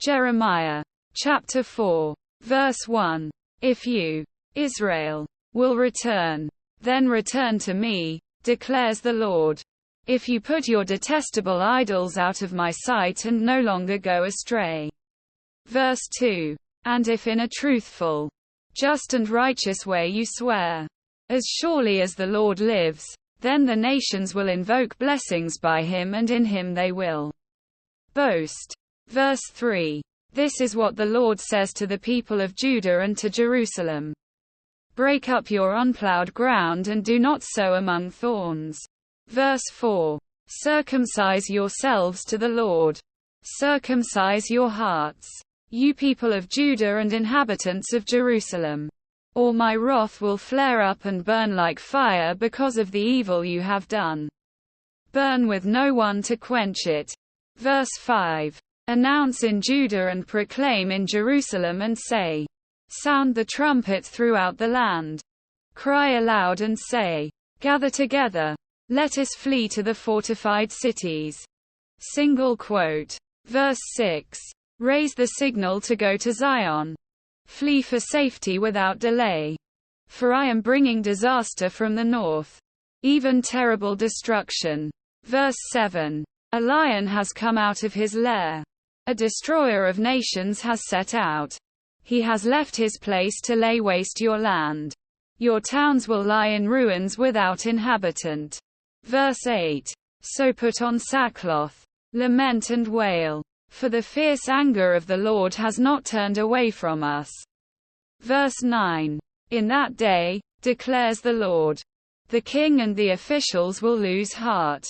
Jeremiah chapter 4, verse 1. If you, Israel, will return, then return to me, declares the Lord. If you put your detestable idols out of my sight and no longer go astray. Verse 2. And if in a truthful, just and righteous way you swear, as surely as the Lord lives, then the nations will invoke blessings by him and in him they will boast. Verse 3. This is what the Lord says to the people of Judah and to Jerusalem. Break up your unplowed ground and do not sow among thorns. Verse 4. Circumcise yourselves to the Lord. Circumcise your hearts, you people of Judah and inhabitants of Jerusalem. Or my wrath will flare up and burn like fire because of the evil you have done. Burn with no one to quench it. Verse 5. Announce in Judah and proclaim in Jerusalem and say, sound the trumpet throughout the land. Cry aloud and say, gather together. Let us flee to the fortified cities. Single quote. Verse 6. Raise the signal to go to Zion. Flee for safety without delay. For I am bringing disaster from the north, even terrible destruction. Verse 7. A lion has come out of his lair. A destroyer of nations has set out. He has left his place to lay waste your land. Your towns will lie in ruins without inhabitant. Verse 8. So put on sackcloth, lament and wail, for the fierce anger of the Lord has not turned away from us. Verse 9. In that day, declares the Lord, the king and the officials will lose heart.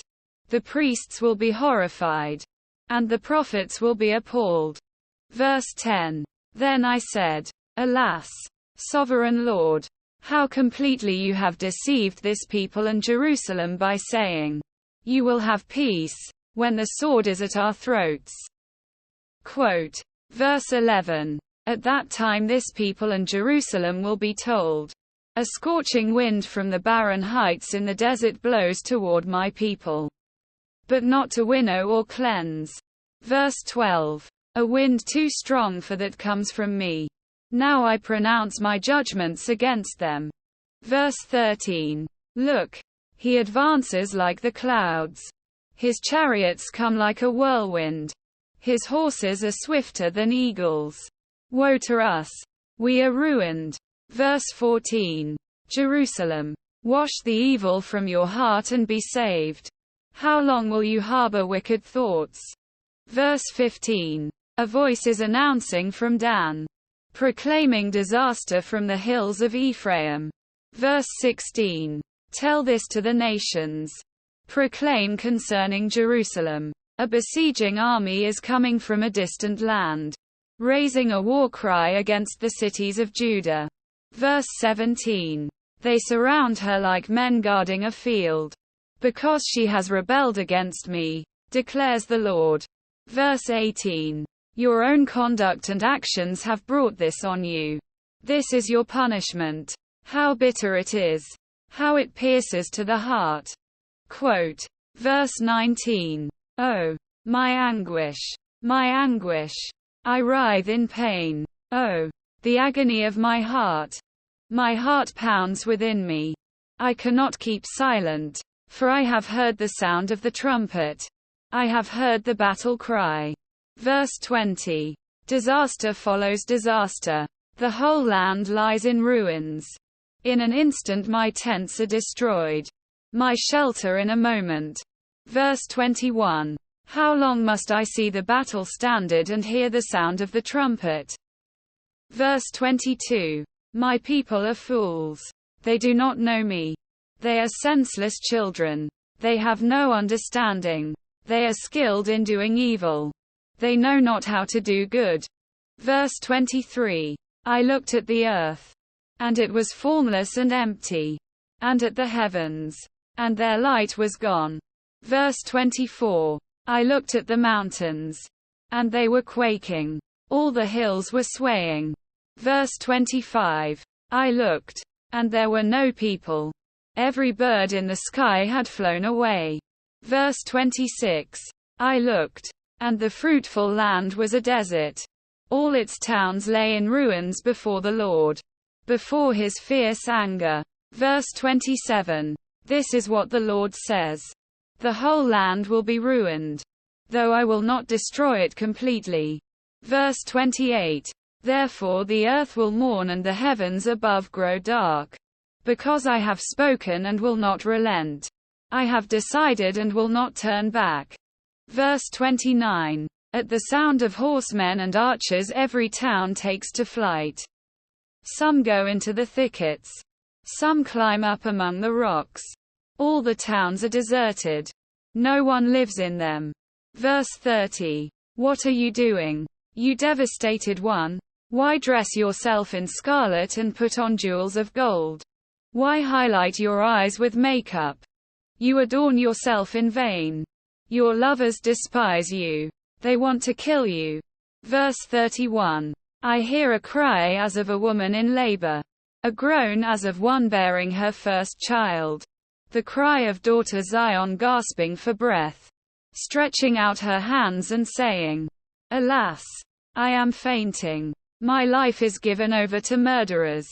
The priests will be horrified, and the prophets will be appalled. Verse 10. Then I said, alas, sovereign Lord, how completely you have deceived this people and Jerusalem by saying, you will have peace, when the sword is at our throats. Quote. Verse 11. At that time this people and Jerusalem will be told, a scorching wind from the barren heights in the desert blows toward my people, but not to winnow or cleanse. Verse 12. A wind too strong for that comes from me. Now I pronounce my judgments against them. Verse 13. Look, he advances like the clouds. His chariots come like a whirlwind. His horses are swifter than eagles. Woe to us! We are ruined. Verse 14. Jerusalem, wash the evil from your heart and be saved. How long will you harbor wicked thoughts? Verse 15. A voice is announcing from Dan, proclaiming disaster from the hills of Ephraim. Verse 16. Tell this to the nations. Proclaim concerning Jerusalem. A besieging army is coming from a distant land, raising a war cry against the cities of Judah. Verse 17. They surround her like men guarding a field, because she has rebelled against me, declares the Lord. Verse 18. Your own conduct and actions have brought this on you. This is your punishment. How bitter it is. How it pierces to the heart. Quote. Verse 19. Oh, my anguish. My anguish. I writhe in pain. Oh, the agony of my heart. My heart pounds within me. I cannot keep silent, for I have heard the sound of the trumpet. I have heard the battle cry. Verse 20. Disaster follows disaster. The whole land lies in ruins. In an instant my tents are destroyed. My shelter in a moment. Verse 21. How long must I see the battle standard and hear the sound of the trumpet? Verse 22. My people are fools. They do not know me. They are senseless children. They have no understanding. They are skilled in doing evil. They know not how to do good. Verse 23. I looked at the earth, and it was formless and empty, and at the heavens, and their light was gone. Verse 24. I looked at the mountains, and they were quaking. All the hills were swaying. Verse 25. I looked, and there were no people. Every bird in the sky had flown away. Verse 26. I looked, And the fruitful land was a desert. All its towns lay in ruins before the Lord, before his fierce anger. Verse 27. This is what the Lord says. The whole land will be ruined, though I will not destroy it completely. Verse 28. Therefore the earth will mourn and the heavens above grow dark. Because I have spoken and will not relent. I have decided and will not turn back. Verse 29. At the sound of horsemen and archers every town takes to flight. Some go into the thickets. Some climb up among the rocks. All the towns are deserted. No one lives in them. Verse 30. What are you doing, you devastated one? Why dress yourself in scarlet and put on jewels of gold? Why highlight your eyes with makeup? You adorn yourself in vain. Your lovers despise you. They want to kill you. Verse 31. I hear a cry as of a woman in labor, a groan as of one bearing her first child. The cry of daughter Zion gasping for breath, stretching out her hands and saying, Alas! I am fainting. My life is given over to murderers.